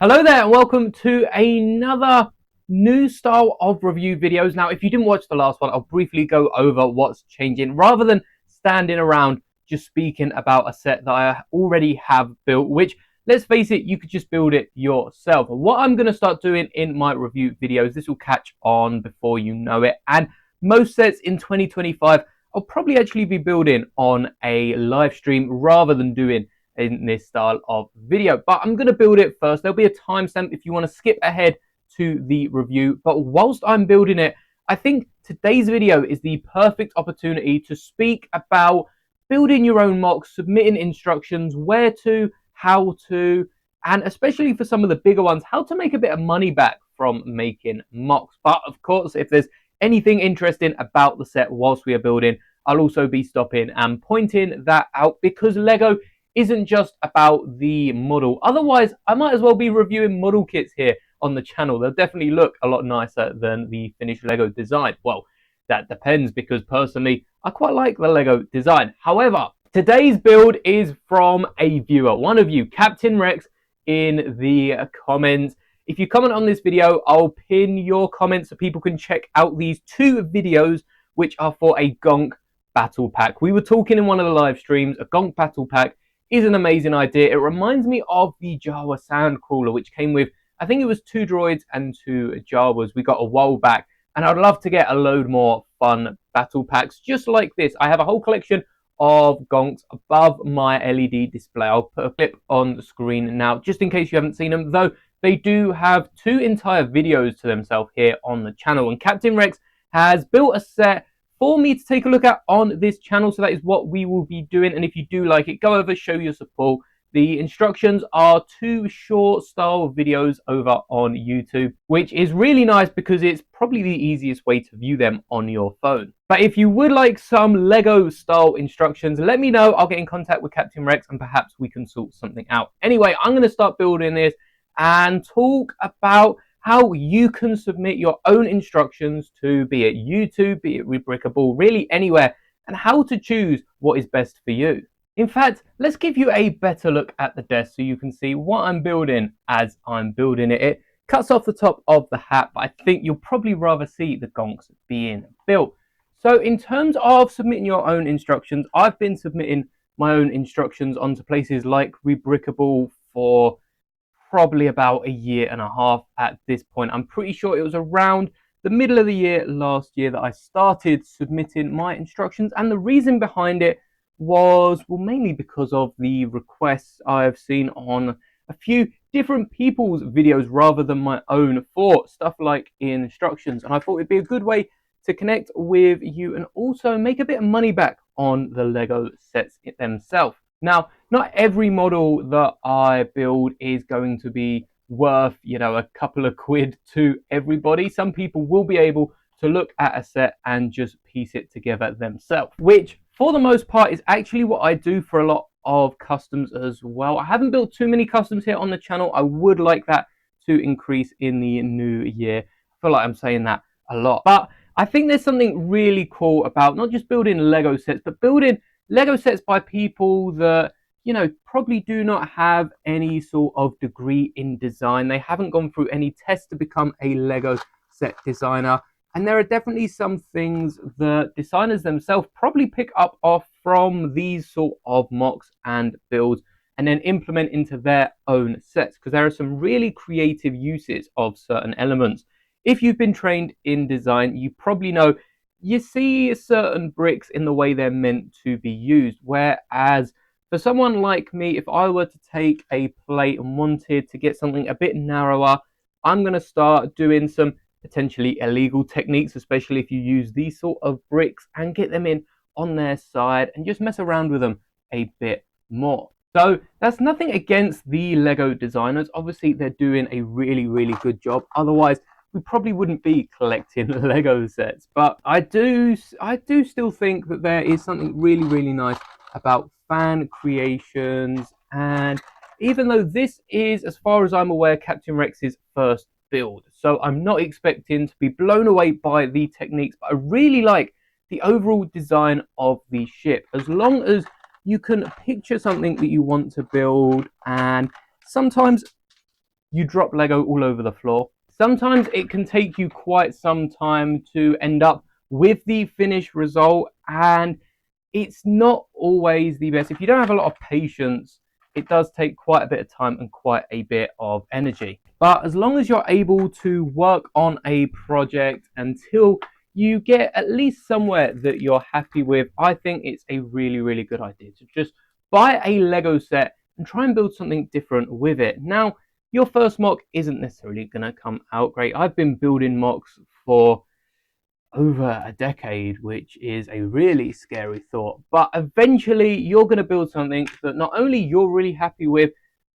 Hello there and welcome to another new style of review videos. Now, if you didn't watch the last one, I'll briefly go over what's changing rather than standing around just speaking about a set that I already have built, which, let's face it, you could just build it yourself. What I'm going to start doing in my review videos, this will catch on before you know it, and most sets in 2025, I'll probably actually be building on a live stream rather than doing in this style of video, but I'm going to build it first. There'll be a timestamp if you want to skip ahead to the review, but whilst I'm building it, I think today's video is the perfect opportunity to speak about building your own mocks, submitting instructions, where to, how to, and especially for some of the bigger ones, how to make a bit of money back from making mocks. But of course, if there's anything interesting about the set whilst we are building, I'll also be stopping and pointing that out, because Lego isn't just about the model. Otherwise, I might as well be reviewing model kits here on the channel. They'll definitely look a lot nicer than the finished Lego design. Well, that depends, because personally, I quite like the Lego design. However, today's build is from a viewer, one of you, Captain Rex, in the comments. If you comment on this video, I'll pin your comments so people can check out these two videos, which are for a Gonk battle pack. We were talking in one of the live streams, a Gonk battle pack is an amazing idea. It reminds me of the Jawa Sand Crawler, which came with, I think it was 2 droids and 2 Jawas we got a while back, and I'd love to get a load more fun battle packs just like this. I have a whole collection of Gonks above my LED display. I'll put a clip on the screen now, just in case you haven't seen them, though they do have 2 entire videos to themselves here on the channel, and Captain Rex has built a set for me to take a look at on this channel, so that is what we will be doing. And if you do like it, go over, show your support. The instructions are 2 short style videos over on YouTube, which is really nice because it's probably the easiest way to view them on your phone. But if you would like some Lego style instructions, let me know. I'll get in contact with Captain Rex and perhaps we can sort something out. Anyway, I'm going to start building this and talk about how you can submit your own instructions to, be it YouTube, be it Rebrickable, really anywhere, and how to choose what is best for you. In fact, let's give you a better look at the desk so you can see what I'm building as I'm building it. It cuts off the top of the hat, but I think you'll probably rather see the Gonks being built. So in terms of submitting your own instructions, I've been submitting my own instructions onto places like Rebrickable for probably about a year and a half at this point. I'm pretty sure it was around the middle of the year last year that I started submitting my instructions, and the reason behind it was, well, mainly because of the requests I've seen on a few different people's videos rather than my own for stuff like instructions, and I thought it'd be a good way to connect with you and also make a bit of money back on the Lego sets themselves. Now, not every model that I build is going to be worth, a couple of quid to everybody. Some people will be able to look at a set and just piece it together themselves, which for the most part is actually what I do for a lot of customs as well. I haven't built too many customs here on the channel. I would like that to increase in the new year. I feel like I'm saying that a lot, but I think there's something really cool about not just building Lego sets, but building Lego sets by people that, probably do not have any sort of degree in design. They haven't gone through any tests to become a Lego set designer. And there are definitely some things that designers themselves probably pick up off from these sort of mocks and builds and then implement into their own sets, because there are some really creative uses of certain elements. If you've been trained in design, you probably know you see certain bricks in the way they're meant to be used, whereas for someone like me, if I were to take a plate and wanted to get something a bit narrower, I'm going to start doing some potentially illegal techniques, especially if you use these sort of bricks, and get them in on their side and just mess around with them a bit more. So that's nothing against the Lego designers. Obviously, they're doing a really, really good job. Otherwise, we probably wouldn't be collecting Lego sets. But I do still think that there is something really, really nice about fan creations. And even though this is, as far as I'm aware, Captain Rex's first build, so I'm not expecting to be blown away by the techniques, but I really like the overall design of the ship. As long as you can picture something that you want to build, and sometimes you drop Lego all over the floor. Sometimes it can take you quite some time to end up with the finished result, and it's not always the best. If you don't have a lot of patience, it does take quite a bit of time and quite a bit of energy. But as long as you're able to work on a project until you get at least somewhere that you're happy with, I think it's a really, really good idea to just buy a Lego set and try and build something different with it. Now, your first MOC isn't necessarily going to come out great. I've been building MOCs for over a decade, which is a really scary thought. But eventually, you're going to build something that not only you're really happy with,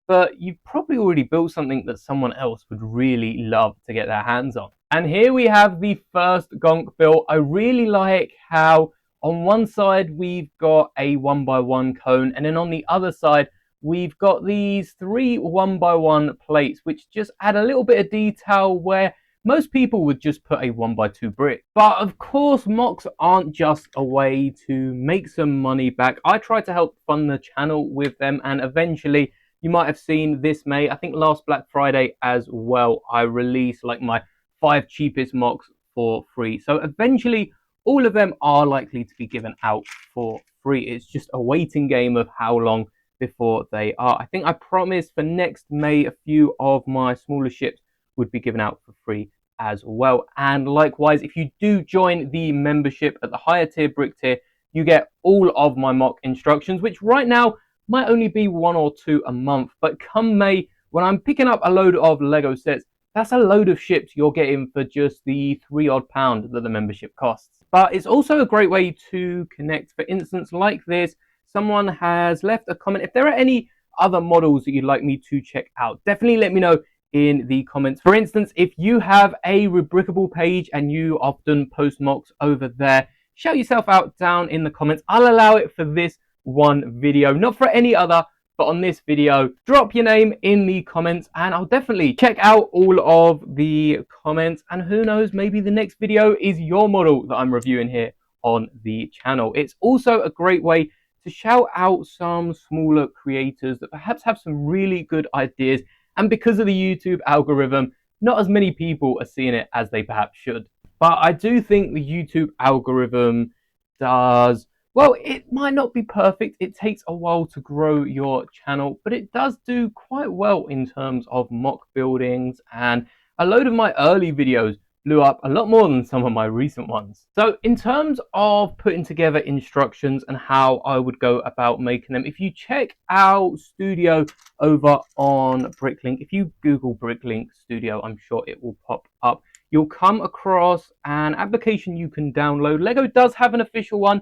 but you've probably already built something that someone else would really love to get their hands on. And here we have the first Gonk build. I really like how on one side we've got a 1x1 cone, and then on the other side we've got these 3 1x1 plates, which just add a little bit of detail where most people would just put a 1x2 brick. But of course, MOCs aren't just a way to make some money back. I try to help fund the channel with them, and eventually, you might have seen this May, I think last Black Friday as well, I released like my 5 cheapest MOCs for free. So eventually, all of them are likely to be given out for free. It's just a waiting game of how long before they are. I think I promised for next May a few of my smaller ships would be given out for free as well. And likewise, if you do join the membership at the higher tier brick tier, you get all of my MOC instructions, which right now might only be 1 or 2 a month. But come May, when I'm picking up a load of Lego sets, that's a load of ships you're getting for just the £3 odd that the membership costs. But it's also a great way to connect. For instance, like this, someone has left a comment. If there are any other models that you'd like me to check out, definitely let me know in the comments. For instance, if you have a Rebrickable page and you often post MOCs over there, shout yourself out down in the comments. I'll allow it for this one video, not for any other, but on this video. Drop your name in the comments and I'll definitely check out all of the comments, and who knows, maybe the next video is your model that I'm reviewing here on the channel. It's also a great way to shout out some smaller creators that perhaps have some really good ideas, and because of the YouTube algorithm, not as many people are seeing it as they perhaps should. But I do think the YouTube algorithm does, well, it might not be perfect. It takes a while to grow your channel, but it does do quite well in terms of MOC buildings, and a load of my early videos blew up a lot more than some of my recent ones. So in terms of putting together instructions and how I would go about making them, if you check out Studio over on Bricklink, if you Google Bricklink Studio, I'm sure it will pop up. You'll come across an application you can download. Lego does have an official one.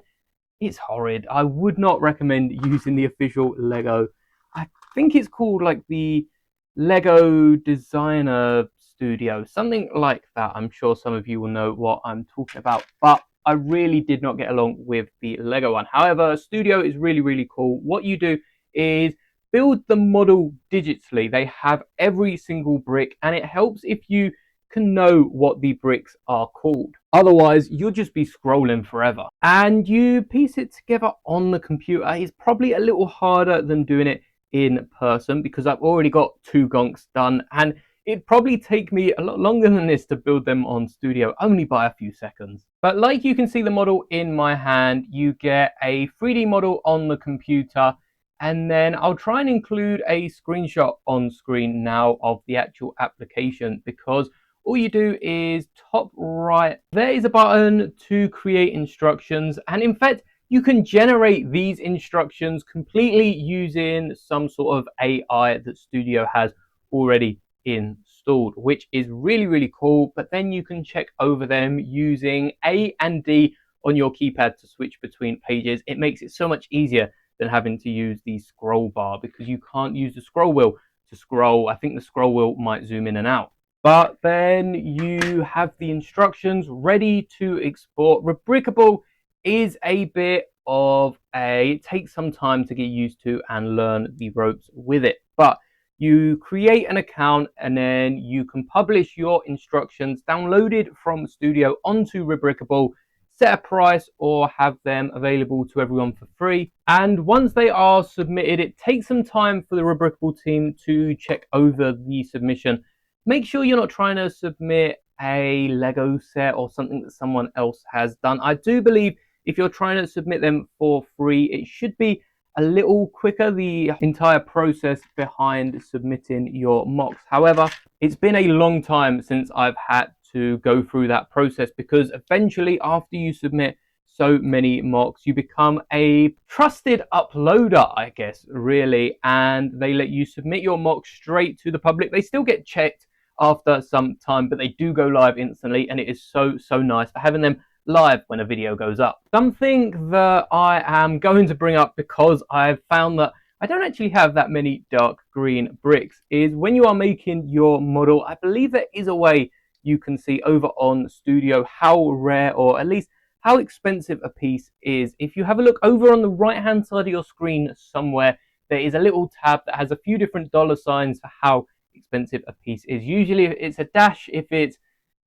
It's horrid. I would not recommend using the official Lego. I think it's called like the Lego Designer Studio, something like that. I'm sure some of you will know what I'm talking about, but I really did not get along with the Lego one. However, Studio is really, really cool. What you do is build the model digitally. They have every single brick, and it helps if you can know what the bricks are called. Otherwise, you'll just be scrolling forever. And you piece it together on the computer. It's probably a little harder than doing it in person because I've already got 2 Gonks done, and it'd probably take me a lot longer than this to build them on Studio, only by a few seconds. But like you can see the model in my hand, you get a 3D model on the computer, and then I'll try and include a screenshot on screen now of the actual application, because all you do is top right, there is a button to create instructions, and in fact, you can generate these instructions completely using some sort of AI that Studio has already installed, which is really, really cool. But then you can check over them using A and D on your keypad to switch between pages. It makes it so much easier than having to use the scroll bar, because you can't use the scroll wheel to scroll. I think the scroll wheel might zoom in and out. But then you have the instructions ready to export. Rebrickable is a bit of it takes some time to get used to and learn the ropes with it. But you create an account and then you can publish your instructions downloaded from Studio onto Rebrickable, set a price or have them available to everyone for free. And once they are submitted, it takes some time for the Rebrickable team to check over the submission. Make sure you're not trying to submit a Lego set or something that someone else has done. I do believe if you're trying to submit them for free, it should be a little quicker, the entire process behind submitting your mocks. However, it's been a long time since I've had to go through that process, because eventually after you submit so many mocks, you become a trusted uploader, I guess, really, and they let you submit your mocks straight to the public. They still get checked after some time, but they do go live instantly, and it is so nice for having them live when a video goes up. Something that I am going to bring up, because I've found that I don't actually have that many dark green bricks, is when you are making your model, I believe there is a way you can see over on Studio how rare, or at least how expensive a piece is. If you have a look over on the right hand side of your screen somewhere, there is a little tab that has a few different dollar signs for how expensive a piece is. Usually it's a dash if it's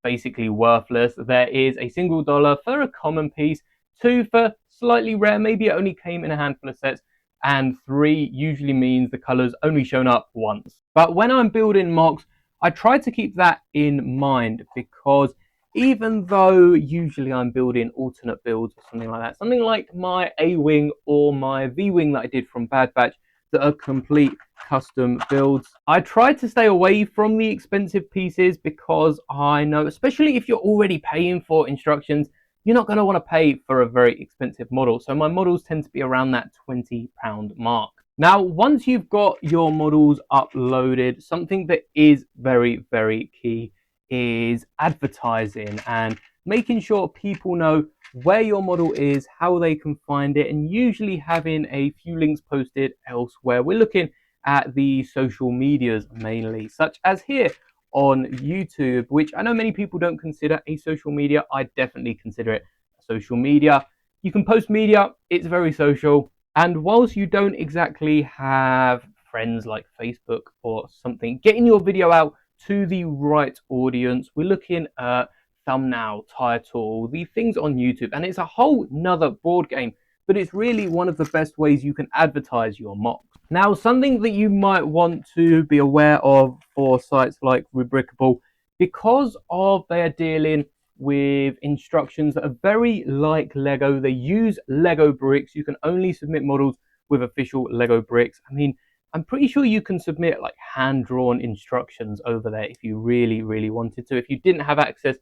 basically worthless. There is a $1 for a common piece, 2 for slightly rare, maybe it only came in a handful of sets, and 3 usually means the colors only shown up once. But when I'm building mocks, I try to keep that in mind, because even though usually I'm building alternate builds or something like that, something like my A-Wing or my V-Wing that I did from Bad Batch that are complete custom builds, I try to stay away from the expensive pieces, because I know, especially if you're already paying for instructions, you're not going to want to pay for a very expensive model. So my models tend to be around that £20 mark. Now, once you've got your models uploaded, something that is very key is advertising and making sure people know where your model is, how they can find it, and usually having a few links posted elsewhere. We're looking at the social medias mainly, such as here on YouTube, which I know many people don't consider a social media. I definitely consider it a social media. You can post media, it's very social. And whilst you don't exactly have friends like Facebook or something, getting your video out to the right audience, we're looking at thumbnail, title, the things on YouTube, and it's a whole nother board game, but it's really one of the best ways you can advertise your mocks. Now, something that you might want to be aware of for sites like Rebrickable, because of they are dealing with instructions that are very like Lego, they use Lego bricks. You can only submit models with official Lego bricks. I mean, I'm pretty sure you can submit like hand-drawn instructions over there if you really wanted to, if you didn't have access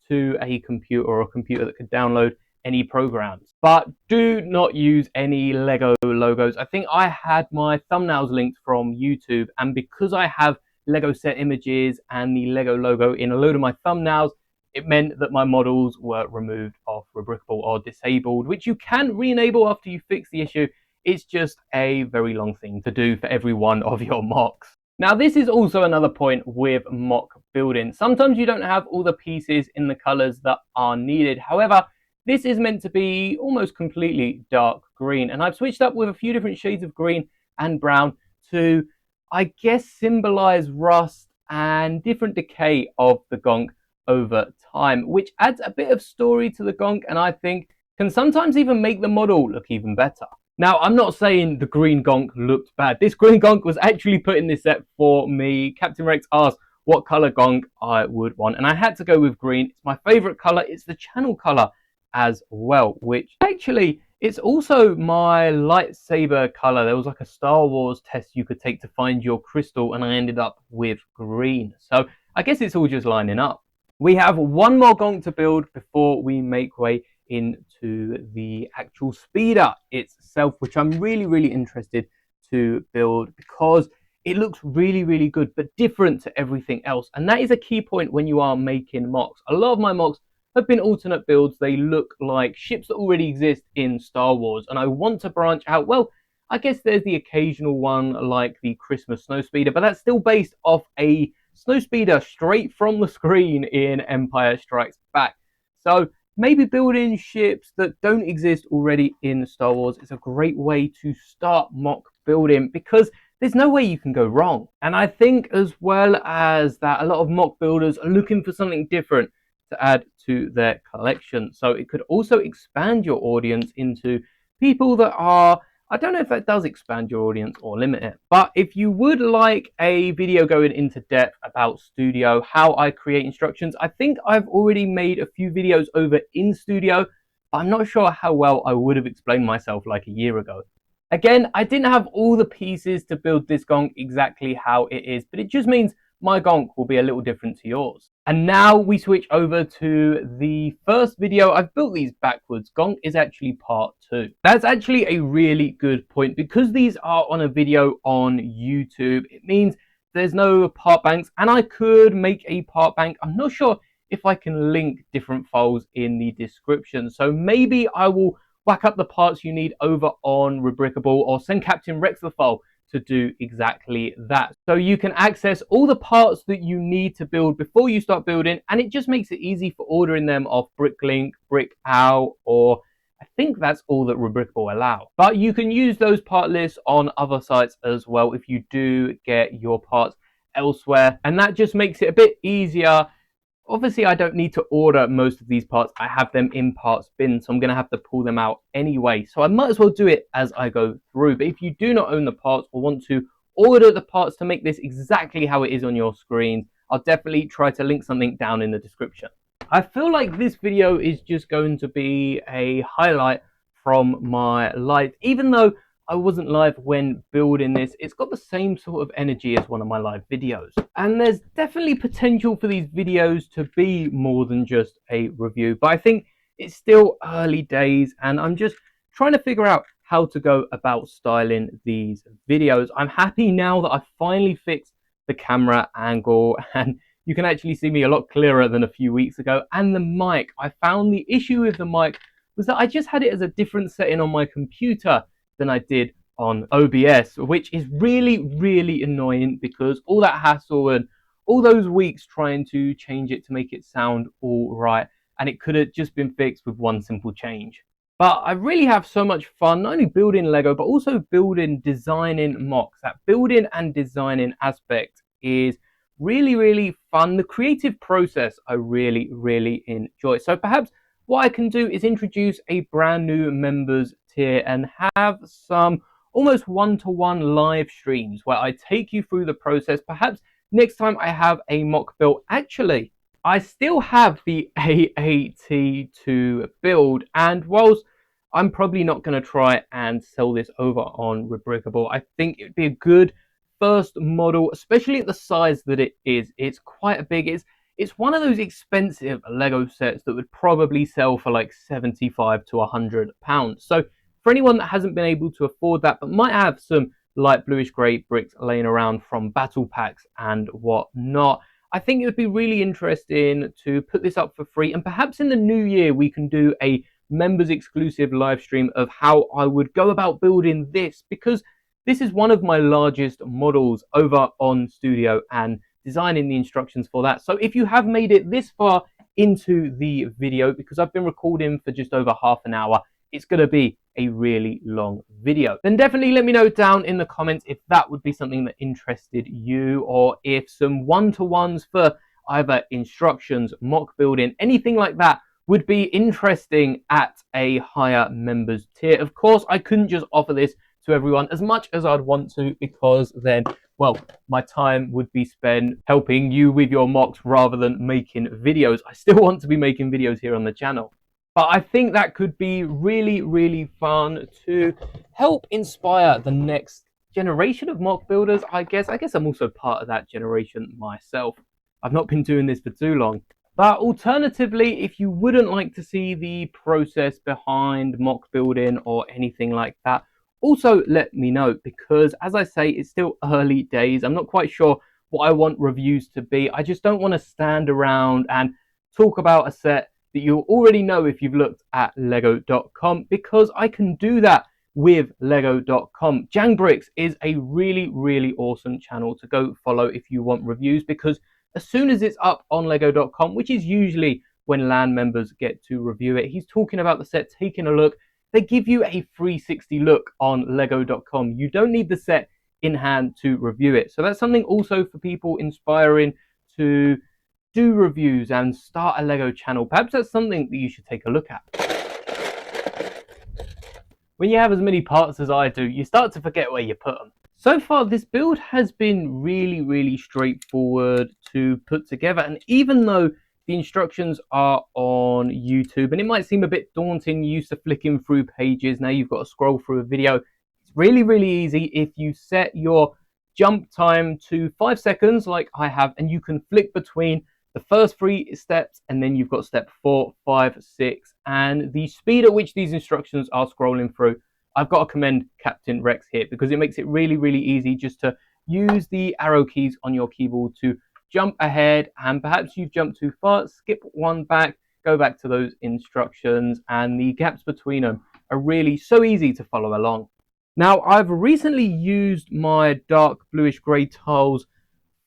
to a computer or a computer that could download any programs. But do not use any Lego logos. I think I had my thumbnails linked from YouTube, and because I have Lego set images and the Lego logo in a load of my thumbnails, it meant that my models were removed off Rebrickable or disabled, which you can re-enable after you fix the issue. It's just a very long thing to do for every one of your mocks. Now, this is also another point with mock building. Sometimes you don't have all the pieces in the colors that are needed. However, this is meant to be almost completely dark green, and I've switched up with a few different shades of green and brown to, I guess, symbolize rust and different decay of the Gonk over time, which adds a bit of story to the Gonk, and I think can sometimes even make the model look even better. Now, I'm not saying the green Gonk looked bad. This green Gonk was actually put in this set for me. Captain Rex asked what color Gonk I would want, and I had to go with green. It's my favorite color. It's the channel color as well, which actually, it's also my lightsaber color. There was like a Star Wars test you could take to find your crystal, and I ended up with green. So I guess it's all just lining up. We have one more Gonk to build before we make way into the actual speeder itself, which I'm really interested to build, because it looks really good, but different to everything else. And that is a key point when you are making mocks. A lot of my mocks have been alternate builds. They look like ships that already exist in Star Wars, and I want to branch out. Well, I guess there's the occasional one like the Christmas Snowspeeder, but that's still based off a Snowspeeder straight from the screen in Empire Strikes Back. So maybe building ships that don't exist already in Star Wars is a great way to start mock building, because there's no way you can go wrong. And I think as well as that, a lot of mock builders are looking for something different to add to their collection. So it could also expand your audience into people that are, I don't know if that does expand your audience or limit it, but if you would like a video going into depth about Studio, how I create instructions, I think I've already made a few videos over in Studio, but I'm not sure how well I would have explained myself like a year ago. Again, I didn't have all the pieces to build this Gonk exactly how it is, but it just means my Gonk will be a little different to yours. And now we switch over to the first video. I've built these backwards. Gonk is actually part 2. That's actually a really good point. Because these are on a video on YouTube, it means there's no part banks, and I could make a part bank. I'm not sure if I can link different files in the description. So maybe I will whack up the parts you need over on Rubricable, or send Captain Rex the file to do exactly that. So you can access all the parts that you need to build before you start building, and it just makes it easy for ordering them off Bricklink, Brickout, or I think that's all that Rubricable allow. But you can use those part lists on other sites as well if you do get your parts elsewhere, and that just makes it a bit easier. Obviously, I don't need to order most of these parts. I have them in parts bin, so I'm going to have to pull them out anyway. So I might as well do it as I go through. But if you do not own the parts or want to order the parts to make this exactly how it is on your screen, I'll definitely try to link something down in the description. I feel like this video is just going to be a highlight from my life. Even though I wasn't live when building this, it's got the same sort of energy as one of my live videos. And there's definitely potential for these videos to be more than just a review, but I think it's still early days and I'm just trying to figure out how to go about styling these videos. I'm happy now that I've finally fixed the camera angle and you can actually see me a lot clearer than a few weeks ago. And the mic, I found the issue with the mic was that I just had it as a different setting on my computer than I did on OBS, which is really annoying because all that hassle and all those weeks trying to change it to make it sound all right, and it could have just been fixed with one simple change. But I really have so much fun not only building Lego but also designing MOCs. That building and designing aspect is really fun. The creative process I really enjoy. So perhaps what I can do is introduce a brand new members tier and have some almost one-to-one live streams where I take you through the process. Perhaps next time I have a mock build. Actually, I still have the AAT to build, and whilst I'm probably not going to try and sell this over on Rubricable, I think it would be a good first model, especially at the size that it is. It's quite a big, it's one of those expensive Lego sets that would probably sell for like 75 to 100 pounds. So for anyone that hasn't been able to afford that but might have some light bluish grey bricks laying around from battle packs and whatnot, I think it would be really interesting to put this up for free, and perhaps in the new year we can do a members exclusive live stream of how I would go about building this, because this is one of my largest models over on Studio and designing the instructions for that. So if you have made it this far into the video, because I've been recording for just over half an hour, it's going to be a really long video, then definitely let me know down in the comments if that would be something that interested you, or if some one-to-ones for either instructions, mock building, anything like that would be interesting at a higher members tier. Of course, I couldn't just offer this to everyone as much as I'd want to, because then, well, my time would be spent helping you with your mocks rather than making videos. I still want to be making videos here on the channel. But I think that could be really fun to help inspire the next generation of mock builders, I guess. I guess I'm also part of that generation myself. I've not been doing this for too long. But alternatively, if you wouldn't like to see the process behind mock building or anything like that, also let me know, because as I say, it's still early days. I'm not quite sure what I want reviews to be. I just don't want to stand around and talk about a set that you already know if you've looked at lego.com, because I can do that with lego.com. Jangbricks is a really awesome channel to go follow if you want reviews, because as soon as it's up on lego.com, which is usually when LAN members get to review it, he's talking about the set, taking a look. They give you a 360 look on lego.com. You don't need the set in hand to review it. So that's something also for people inspiring to do reviews and start a Lego channel, perhaps that's something that you should take a look at. When you have as many parts as I do, you start to forget where you put them. So far, this build has been really straightforward to put together. And even though the instructions are on YouTube, and it might seem a bit daunting, used to flicking through pages, now you've got to scroll through a video. It's really easy if you set your jump time to 5 seconds like I have, and you can flick between the first 3 steps, and then you've got step 4, 5, 6, and the speed at which these instructions are scrolling through. I've got to commend Captain Rex here because it makes it really easy just to use the arrow keys on your keyboard to jump ahead, and perhaps you've jumped too far, skip one back, go back to those instructions, and the gaps between them are really so easy to follow along. Now, I've recently used my dark bluish grey tiles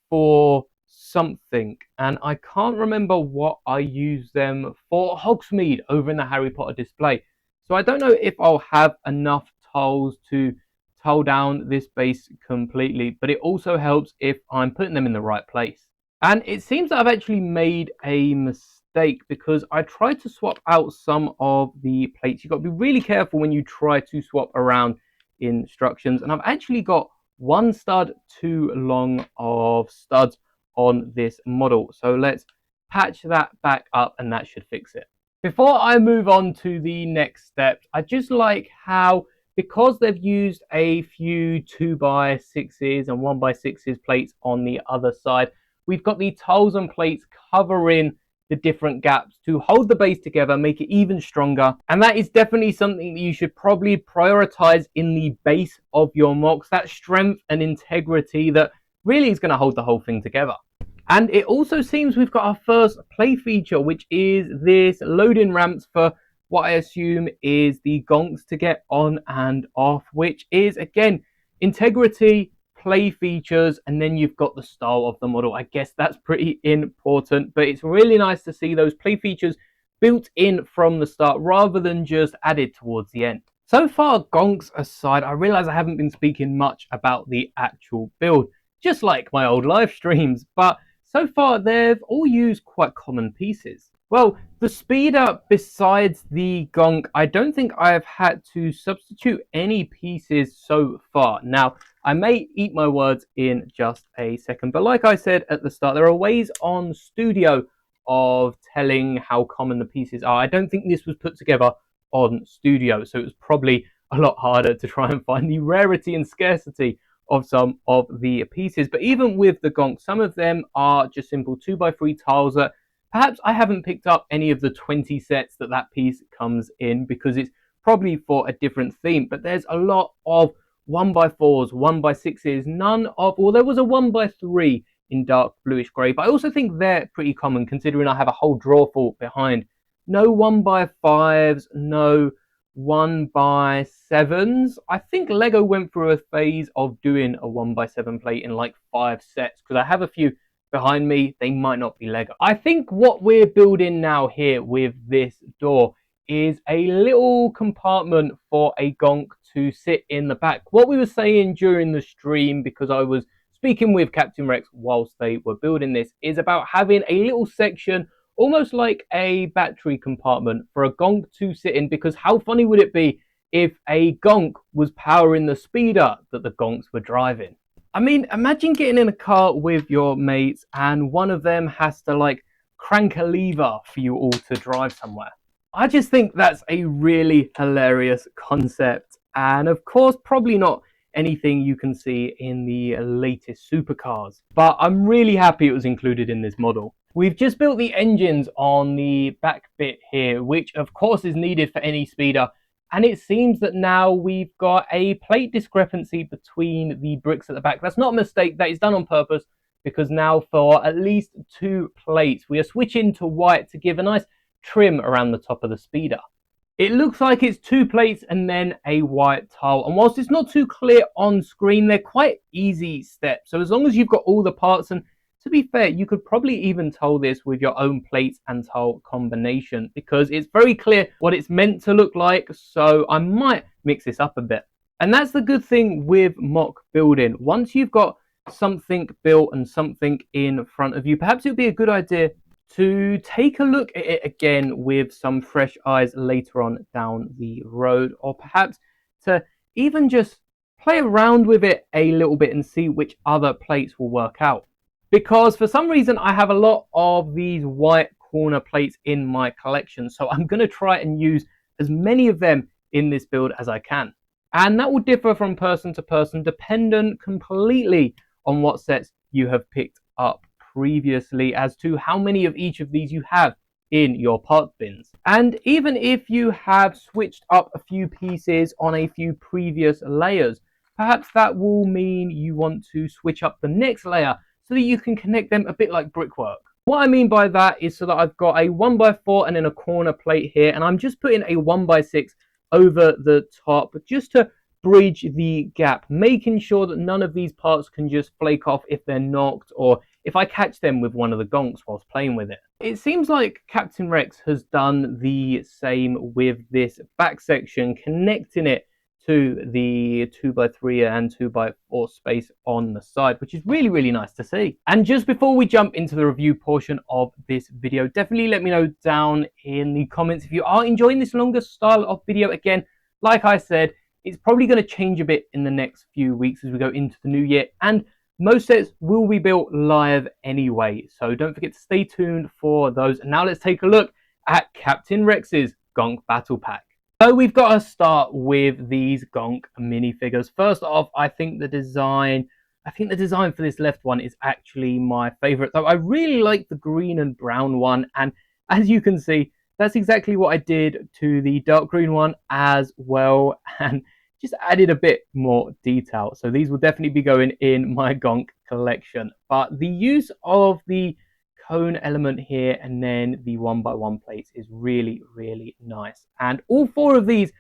for something, and I can't remember what I used them for. Hogsmeade over in the Harry Potter display. So I don't know if I'll have enough tiles to tile down this base completely, but it also helps if I'm putting them in the right place. And it seems that I've actually made a mistake because I tried to swap out some of the plates. You've got to be really careful when you try to swap around instructions, and I've actually got one stud too long of studs on this model. So let's patch that back up and that should fix it. Before I move on to the next steps, I just like how, because they've used a few 2x6s and 1x6s plates on the other side, we've got the tiles and plates covering the different gaps to hold the base together, make it even stronger. And that is definitely something that you should probably prioritize in the base of your MOCs, that strength and integrity that really is going to hold the whole thing together. And it also seems we've got our first play feature, which is this loading ramps for what I assume is the gonks to get on and off, which is, again, integrity, play features, and then you've got the style of the model. I guess that's pretty important, but it's really nice to see those play features built in from the start rather than just added towards the end. So far, gonks aside, I realize I haven't been speaking much about the actual build, just like my old live streams, but so far they've all used quite common pieces. Well, the speeder, besides the gonk, I don't think I've had to substitute any pieces so far. Now, I may eat my words in just a second, but like I said at the start, there are ways on Studio of telling how common the pieces are. I don't think this was put together on Studio, so it was probably a lot harder to try and find the rarity and scarcity of some of the pieces. But even with the gonk, some of them are just simple 2x3 tiles that perhaps I haven't picked up any of the 20 sets that piece comes in because it's probably for a different theme. But there's a lot of 1x4s, 1x6s, none of, well, there was a 1x3 in dark bluish grey, but I also think they're pretty common considering I have a whole drawer full behind. No 1x5s, no 1x7s. I think Lego went through a phase of doing a 1x7 plate in like 5 sets because I have a few behind me. They might not be Lego. I think what we're building now here with this door is a little compartment for a gonk to sit in the back. What we were saying during the stream, because I was speaking with Captain Rex whilst they were building this, is about having a little section almost like a battery compartment for a gonk to sit in, because how funny would it be if a gonk was powering the speeder that the gonks were driving? I mean, imagine getting in a car with your mates and one of them has to like crank a lever for you all to drive somewhere. I just think that's a really hilarious concept, and of course probably not anything you can see in the latest supercars, but I'm really happy it was included in this model. We've just built the engines on the back bit here, which of course is needed for any speeder, and it seems that now we've got a plate discrepancy between the bricks at the back. That's not a mistake, that is done on purpose, because now for at least 2 plates we are switching to white to give a nice trim around the top of the speeder. It looks like it's 2 plates and then a white tile, and whilst it's not too clear on screen, they're quite easy steps. So as long as you've got all the parts, and to be fair, you could probably even tile this with your own plates and tile combination because it's very clear what it's meant to look like, so I might mix this up a bit. And that's the good thing with MOC building. Once you've got something built and something in front of you, perhaps it would be a good idea to take a look at it again with some fresh eyes later on down the road, or perhaps to even just play around with it a little bit and see which other plates will work out. Because for some reason I have a lot of these white corner plates in my collection, so I'm going to try and use as many of them in this build as I can. And that will differ from person to person, dependent completely on what sets you have picked up previously as to how many of each of these you have in your part bins. And even if you have switched up a few pieces on a few previous layers, perhaps that will mean you want to switch up the next layer so that you can connect them a bit like brickwork. What I mean by that is so that I've got a 1x4 and then a corner plate here, and I'm just putting a 1x6 over the top just to bridge the gap, making sure that none of these parts can just flake off if they're knocked or if I catch them with one of the gonks whilst playing with it. It seems like Captain Rex has done the same with this back section, connecting it to the 2x3 and 2x4 space on the side, which is really, really nice to see. And just before we jump into the review portion of this video, definitely let me know down in the comments if you are enjoying this longer style of video. Again, like I said, it's probably going to change a bit in the next few weeks as we go into the new year, and most sets will be built live anyway, so don't forget to stay tuned for those. And now let's take a look at Captain Rex's Gonk Battle Pack. So we've got to start with these Gonk minifigures. First off, I think the design for this left one is actually my favorite, though I really like the green and brown one, and as you can see, that's exactly what I did to the dark green one as well, and just added a bit more detail. So these will definitely be going in my Gonk collection. But the use of the cone element here and then the 1x1 plates is really, really nice. And all four of these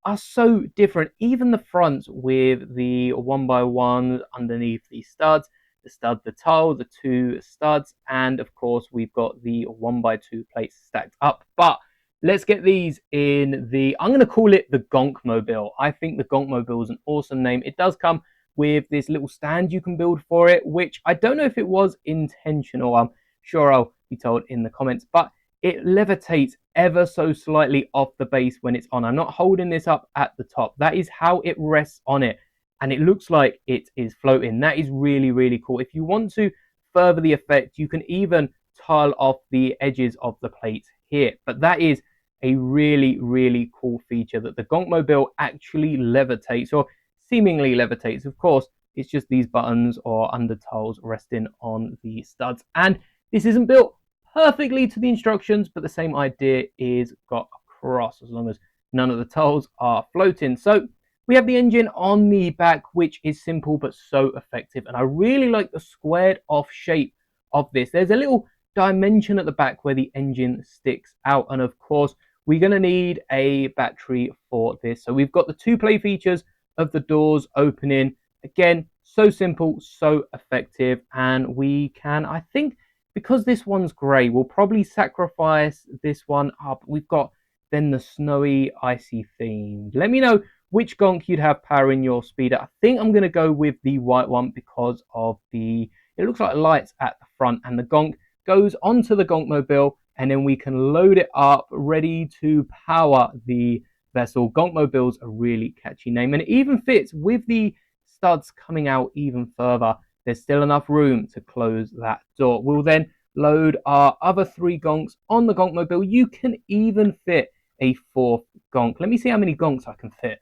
are so different. Even the fronts with the 1x1 underneath the studs, the tile, the two studs, and of course we've got the 1x2 plates stacked up. But let's get these in the, I'm going to call it the Gonk Mobile. I think the Gonk Mobile is an awesome name. It does come with this little stand you can build for it, which I don't know if it was intentional. I'm sure I'll be told in the comments, but it levitates ever so slightly off the base when it's on. I'm not holding this up at the top. That is how it rests on it, and it looks like it is floating. That is really, really cool. If you want to further the effect, you can even tile off the edges of the plate here, but that is a really, really cool feature, that the Gonk Mobile actually levitates, or seemingly levitates. Of course, it's just these buttons or under tiles resting on the studs, and this isn't built perfectly to the instructions, but the same idea is got across as long as none of the tiles are floating. So we have the engine on the back, which is simple but so effective, and I really like the squared off shape of this. There's a little dimension at the back where the engine sticks out, and of course we're going to need a battery for this. So we've got the two play features of the doors opening. Again, so simple, so effective, and we can, I think, because this one's grey, we'll probably sacrifice this one up. We've got then the snowy, icy theme. Let me know which Gonk you'd have powering your speeder. I think I'm going to go with the white one because of the, it looks like lights at the front, and the Gonk goes onto the Gonk Mobile, and then we can load it up ready to power the vessel. Gonk Mobile's a really catchy name, and it even fits with the studs coming out even further. There's still enough room to close that door. We'll then load our other three Gonks on the Gonk Mobile. You can even fit a fourth Gonk. Let me see how many Gonks I can fit.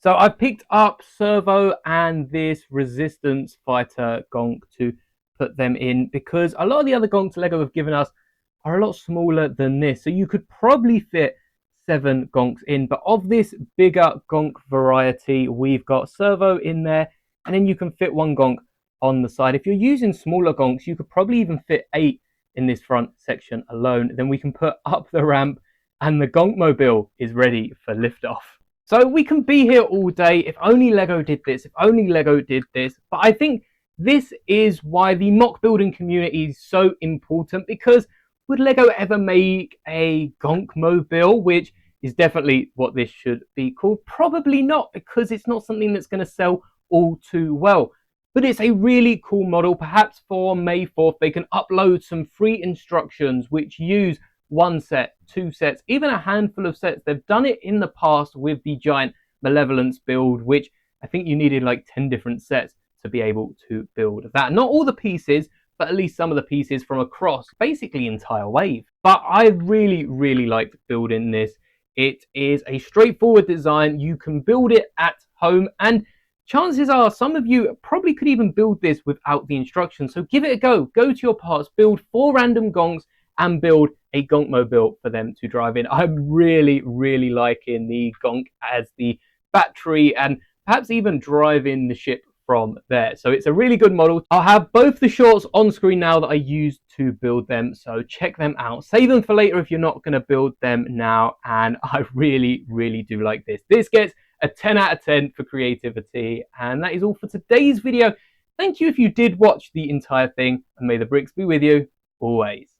So I've picked up Servo and this Resistance Fighter Gonk to put them in, because a lot of the other Gonks Lego have given us are a lot smaller than this. So you could probably fit 7 Gonks in, but of this bigger Gonk variety, we've got Servo in there, and then you can fit 1 Gonk on the side. If you're using smaller Gonks, you could probably even fit 8 in this front section alone. Then we can put up the ramp, and the Gonk Mobile is ready for liftoff. So we can be here all day. If only Lego did this, if only Lego did this. But I think this is why the MOC building community is so important, because would Lego ever make a Gonk Mobile, which is definitely what this should be called? Probably not, because it's not something that's going to sell all too well. But it's a really cool model. Perhaps for May 4th, they can upload some free instructions which use one set, two sets, even a handful of sets. They've done it in the past with the Giant Malevolence build, which I think you needed like 10 different sets to be able to build that. Not all the pieces, but at least some of the pieces from across basically entire wave. But I really liked building this. It is a straightforward design. You can build it at home, and chances are some of you probably could even build this without the instructions. So give it a go. Go to your parts, build 4 random gonks, and build a gonk mobile for them to drive in. I'm really liking the gonk as the battery, and perhaps even driving the ship from there. So it's a really good model. I'll have both the shorts on screen now that I used to build them, so check them out. Save them for later if you're not going to build them now, and I really do like this. This gets a 10 out of 10 for creativity, and that is all for today's video. Thank you if you did watch the entire thing, and may the bricks be with you always.